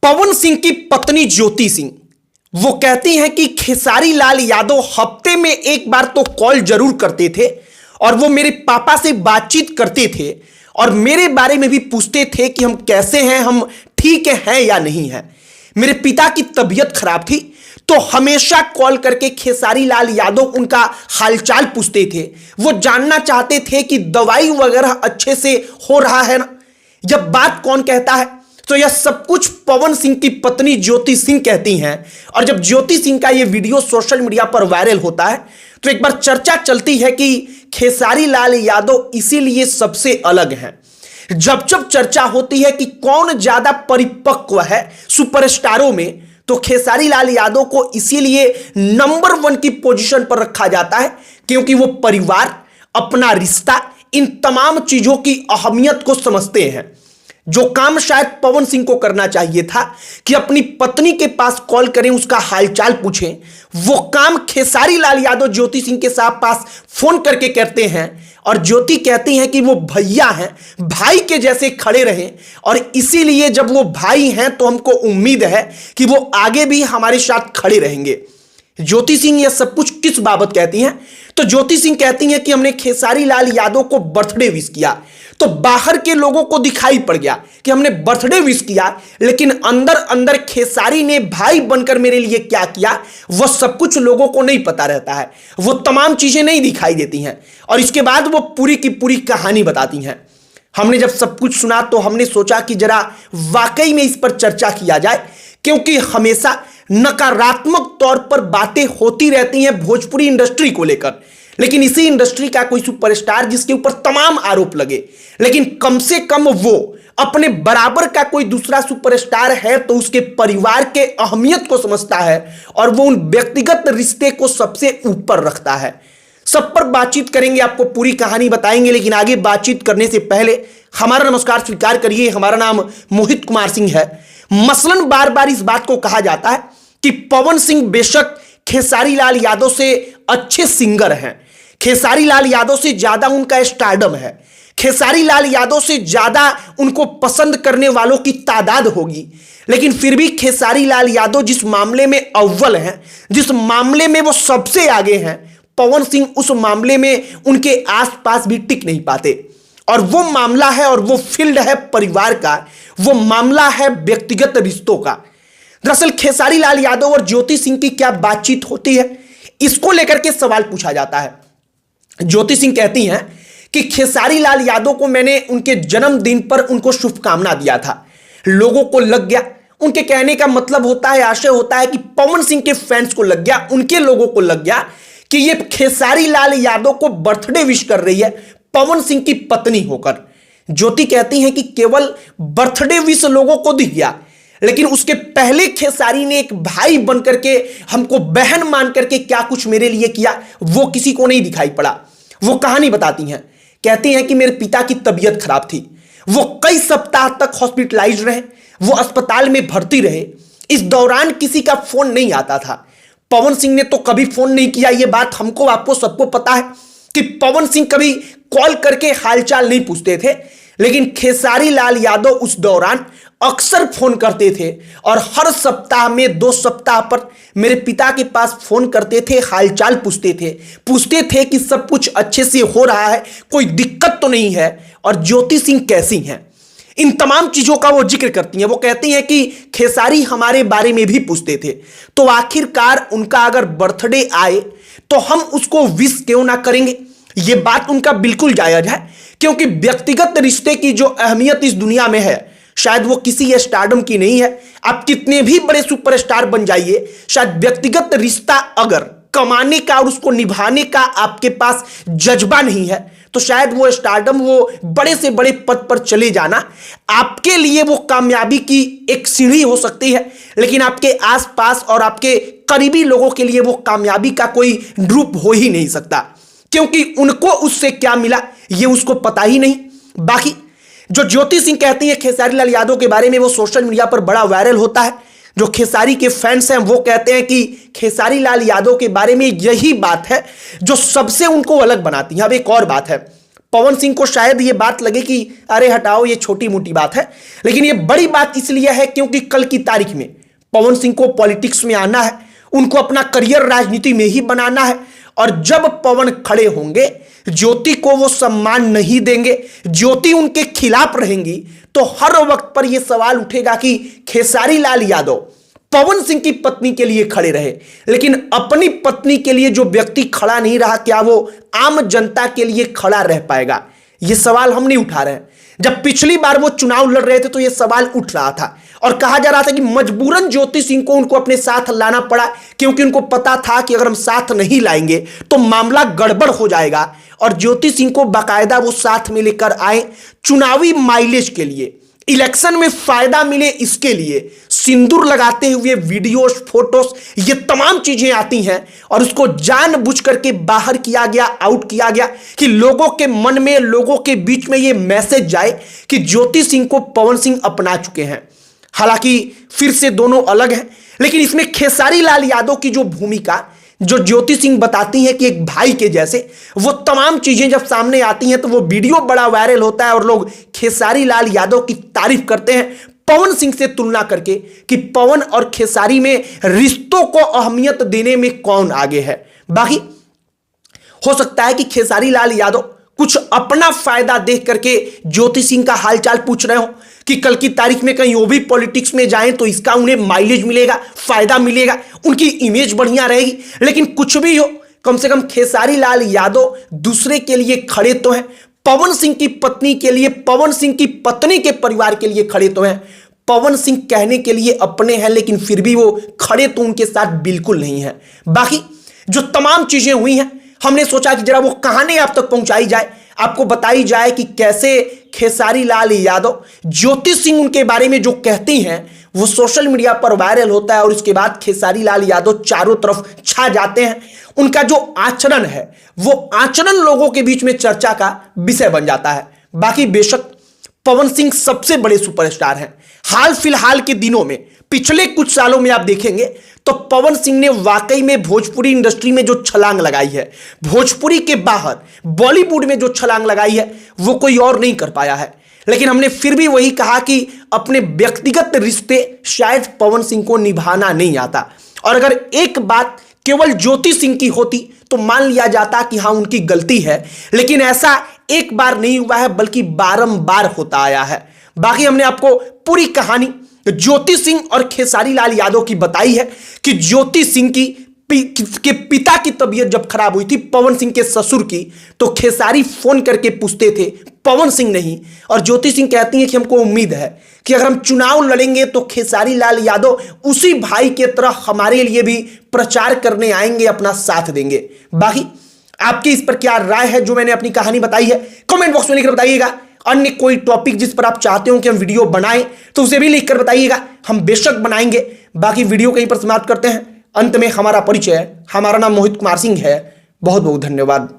पवन सिंह की पत्नी ज्योति सिंह वो कहती हैं कि खेसारी लाल यादव हफ्ते में एक बार तो कॉल जरूर करते थे और वो मेरे पापा से बातचीत करते थे और मेरे बारे में भी पूछते थे कि हम कैसे हैं, हम ठीक हैं या नहीं हैं। मेरे पिता की तबीयत खराब थी तो हमेशा कॉल करके खेसारी लाल यादव उनका हालचाल पूछते थे। वो जानना चाहते थे कि दवाई वगैरह अच्छे से हो रहा है ना। जब बात कौन कहता है तो यह सब कुछ पवन सिंह की पत्नी ज्योति सिंह कहती हैं। और जब ज्योति सिंह का यह वीडियो सोशल मीडिया पर वायरल होता है तो एक बार चर्चा चलती है कि खेसारी लाल यादव इसीलिए सबसे अलग हैं। जब जब चर्चा होती है कि कौन ज्यादा परिपक्व है सुपरस्टारों में, तो खेसारी लाल यादव को इसीलिए नंबर 1 की पोजीशन पर रखा जाता है क्योंकि वो परिवार, अपना रिश्ता, इन तमाम चीजों की अहमियत को समझते हैं। जो काम शायद पवन सिंह को करना चाहिए था कि अपनी पत्नी के पास कॉल करें, उसका हालचाल पूछें, वो काम खेसारी लाल यादव ज्योति सिंह के साथ पास फोन करके करते हैं। और ज्योति कहती हैं कि वो भैया हैं, भाई के जैसे खड़े रहें और इसीलिए जब वो भाई हैं तो हमको उम्मीद है कि वो आगे भी हमारे साथ खड़े रहेंगे। ज्योति सिंह यह सब कुछ किस बाबत कहती हैं? तो ज्योति सिंह कहती हैं कि हमने खेसारी लाल यादव को बर्थडे विश किया तो बाहर के लोगों को दिखाई पड़ गया कि हमने बर्थडे विश किया, लेकिन अंदर अंदर खेसारी ने भाई बनकर मेरे लिए क्या किया वो सब कुछ लोगों को नहीं पता रहता है। वो तमाम चीजें नहीं दिखाई देती हैं और इसके बाद वो पूरी की पूरी कहानी बताती हैं। हमने जब सब कुछ सुना तो हमने सोचा कि जरा वाकई में इस पर चर्चा किया जाए, क्योंकि हमेशा नकारात्मक तौर पर बातें होती रहती हैं भोजपुरी इंडस्ट्री को लेकर। लेकिन इसी इंडस्ट्री का कोई सुपरस्टार जिसके ऊपर तमाम आरोप लगे, लेकिन कम से कम वो अपने बराबर का कोई दूसरा सुपरस्टार है तो उसके परिवार के अहमियत को समझता है और वो उन व्यक्तिगत रिश्ते को सबसे ऊपर रखता है। सब पर बातचीत करेंगे, आपको पूरी कहानी बताएंगे, लेकिन आगे बातचीत करने से पहले हमारा नमस्कार स्वीकार करिए। हमारा नाम मोहित कुमार सिंह है। मसलन बार बार इस बात को कहा जाता है कि पवन सिंह बेशक खेसारी लाल यादव से अच्छे सिंगर हैं, खेसारी लाल यादव से ज्यादा उनका स्टारडम है, खेसारी लाल यादव से ज्यादा उनको पसंद करने वालों की तादाद होगी, लेकिन फिर भी खेसारी लाल यादव जिस मामले में अव्वल हैं, जिस मामले में वो सबसे आगे हैं, पवन सिंह उस मामले में उनके आसपास भी टिक नहीं पाते। और वो मामला है और वो फील्ड है परिवार का, वो मामला है व्यक्तिगत रिश्तों का। दरअसल खेसारी लाल यादव और ज्योति सिंह की क्या बातचीत होती है, इसको लेकर के सवाल पूछा जाता है। ज्योति सिंह कहती हैं कि खेसारी लाल यादव को मैंने उनके जन्मदिन पर उनको शुभकामना दिया था, लोगों को लग गया। उनके कहने का मतलब होता है, आशय होता है कि पवन सिंह के फैंस को लग गया, उनके लोगों को लग गया कि ये खेसारी लाल यादव को बर्थडे विश कर रही है पवन सिंह की पत्नी होकर। ज्योति कहती हैं कि केवल बर्थडे विश लोगों को दिख गया, लेकिन उसके पहले खेसारी ने एक भाई बनकर के, हमको बहन मान करके क्या कुछ मेरे लिए किया वो किसी को नहीं दिखाई पड़ा। वो कहानी बताती हैं, कहती हैं कि मेरे पिता की तबीयत खराब थी, वो कई सप्ताह तक हॉस्पिटलाइज रहे, वो अस्पताल में भर्ती रहे। इस दौरान किसी का फोन नहीं आता था। पवन सिंह ने तो कभी फोन नहीं किया, ये बात हमको आपको सबको पता है कि पवन सिंह कभी कॉल करके हालचाल नहीं पूछते थे, लेकिन खेसारी लाल यादव उस दौरान अक्सर फोन करते थे और हर सप्ताह में 2 सप्ताह पर मेरे पिता के पास फोन करते थे, हालचाल पूछते थे कि सब कुछ अच्छे से हो रहा है, कोई दिक्कत तो नहीं है और ज्योति सिंह कैसी हैं, इन तमाम चीजों का वो जिक्र करती हैं। वो कहती हैं कि खेसारी हमारे बारे में भी पूछते थे, तो आखिरकार उनका अगर बर्थडे आए तो हम उसको विश क्यों ना करेंगे। ये बात उनका बिल्कुल जायज है, क्योंकि व्यक्तिगत रिश्ते की जो अहमियत इस दुनिया में है शायद वो किसी स्टारडम की नहीं है। आप कितने भी बड़े सुपरस्टार बन जाइए, शायद व्यक्तिगत रिश्ता अगर कमाने का और उसको निभाने का आपके पास जज्बा नहीं है तो शायद वो स्टारडम, वो बड़े से बड़े पद पर चले जाना आपके लिए वो कामयाबी की एक सीढ़ी हो सकती है, लेकिन आपके आसपास और आपके करीबी लोगों के लिए वो कामयाबी का कोई रूप हो ही नहीं सकता, क्योंकि उनको उससे क्या मिला ये उसको पता ही नहीं। बाकी जो ज्योति सिंह कहती है खेसारी लाल यादव के बारे में, वो सोशल मीडिया पर बड़ा वायरल होता है। जो खेसारी के फैंस हैं वो कहते हैं कि खेसारी लाल यादव के बारे में यही बात है जो सबसे उनको अलग बनाती है। अब एक और बात है, पवन सिंह को शायद ये बात लगे कि अरे हटाओ ये छोटी मोटी बात है, लेकिन ये बड़ी बात इसलिए है क्योंकि कल की तारीख में पवन सिंह को पॉलिटिक्स में आना है, उनको अपना करियर राजनीति में ही बनाना है। और जब पवन खड़े होंगे, ज्योति को वो सम्मान नहीं देंगे, ज्योति उनके खिलाफ रहेंगी, तो हर वक्त पर यह सवाल उठेगा कि खेसारी लाल यादव पवन सिंह की पत्नी के लिए खड़े रहे, लेकिन अपनी पत्नी के लिए जो व्यक्ति खड़ा नहीं रहा, क्या वो आम जनता के लिए खड़ा रह पाएगा? यह सवाल हम नहीं उठा रहे हैं। जब पिछली बार वो चुनाव लड़ रहे थे तो यह सवाल उठ रहा था और कहा जा रहा था कि मजबूरन ज्योति सिंह को उनको अपने साथ लाना पड़ा, क्योंकि उनको पता था कि अगर हम साथ नहीं लाएंगे तो मामला गड़बड़ हो जाएगा। और ज्योति सिंह को बाकायदा वो साथ में लेकर आए, चुनावी माइलेज के लिए, इलेक्शन में फायदा मिले इसके लिए, सिंदूर लगाते हुए वीडियोस, फोटोस, ये तमाम चीजें आती हैं और उसको जानबूझ करके बाहर किया गया, आउट किया गया कि लोगों के मन में, लोगों के बीच में ये मैसेज जाए कि ज्योति सिंह को पवन सिंह अपना चुके हैं। हालांकि फिर से दोनों अलग हैं, लेकिन इसमें खेसारी लाल यादव की जो भूमिका, जो ज्योति सिंह बताती हैं कि एक भाई के जैसे, वो तमाम चीजें जब सामने आती हैं तो वो वीडियो बड़ा वायरल होता है और लोग खेसारी लाल यादव की तारीफ करते हैं पवन सिंह से तुलना करके कि पवन और खेसारी में रिश्तों को अहमियत देने में कौन आगे है। बाकी हो सकता है कि खेसारी लाल यादव कुछ अपना फायदा देख करके ज्योति सिंह का हालचाल पूछ रहे हो कि कल की तारीख में कहीं वो भी पॉलिटिक्स में जाएं तो इसका उन्हें माइलेज मिलेगा, फायदा मिलेगा, उनकी इमेज बढ़िया रहेगी। लेकिन कुछ भी हो, कम से कम खेसारी लाल यादव दूसरे के लिए खड़े तो हैं, पवन सिंह की पत्नी के लिए, पवन सिंह की पत्नी के परिवार के लिए खड़े तो हैं। पवन सिंह कहने के लिए अपने हैं, लेकिन फिर भी वो खड़े तो उनके साथ बिल्कुल नहीं है। बाकी जो तमाम चीजें हुई हैं, हमने सोचा कि जरा वो कहानी आप तक पहुंचाई जाए, आपको बताई जाए कि कैसे खेसारी लाल यादव, ज्योति सिंह उनके बारे में जो कहती हैं वो सोशल मीडिया पर वायरल होता है और उसके बाद खेसारी लाल यादव चारों तरफ छा जाते हैं। उनका जो आचरण है वो आचरण लोगों के बीच में चर्चा का विषय बन जाता है। बाकी बेशक पवन सिंह सबसे बड़े सुपरस्टार हैं। हाल फिलहाल के दिनों में, पिछले कुछ सालों में आप देखेंगे तो पवन सिंह ने वाकई में भोजपुरी इंडस्ट्री में जो छलांग लगाई है, भोजपुरी के बाहर बॉलीवुड में जो छलांग लगाई है, वो कोई और नहीं कर पाया है। लेकिन हमने फिर भी वही कहा कि अपने व्यक्तिगत रिश्ते शायद पवन सिंह को निभाना नहीं आता, और अगर एक बात केवल ज्योति सिंह की होती तो मान लिया जाता कि हाँ उनकी गलती है, लेकिन ऐसा एक बार नहीं हुआ है बल्कि बारंबार होता आया है। बाकी हमने आपको पूरी कहानी ज्योति सिंह और खेसारी लाल यादव की बताई है कि ज्योति सिंह के पिता की तबीयत जब खराब हुई थी, पवन सिंह के ससुर की, तो खेसारी फोन करके पूछते थे, पवन सिंह नहीं। और ज्योति सिंह कहती हैं कि हमको उम्मीद है कि अगर हम चुनाव लड़ेंगे तो खेसारी लाल यादव उसी भाई के तरह हमारे लिए भी प्रचार करने आएंगे, अपना साथ देंगे। बाकी आपकी इस पर क्या राय है जो मैंने अपनी कहानी बताई है, कमेंट बॉक्स में लिखकर बताइएगा। अन्य कोई टॉपिक जिस पर आप चाहते हो कि हम वीडियो बनाएं तो उसे भी लिखकर बताइएगा, हम बेशक बनाएंगे। बाकी वीडियो कहीं पर समाप्त करते हैं। अंत में हमारा परिचय, हमारा नाम मोहित कुमार सिंह है। बहुत बहुत धन्यवाद।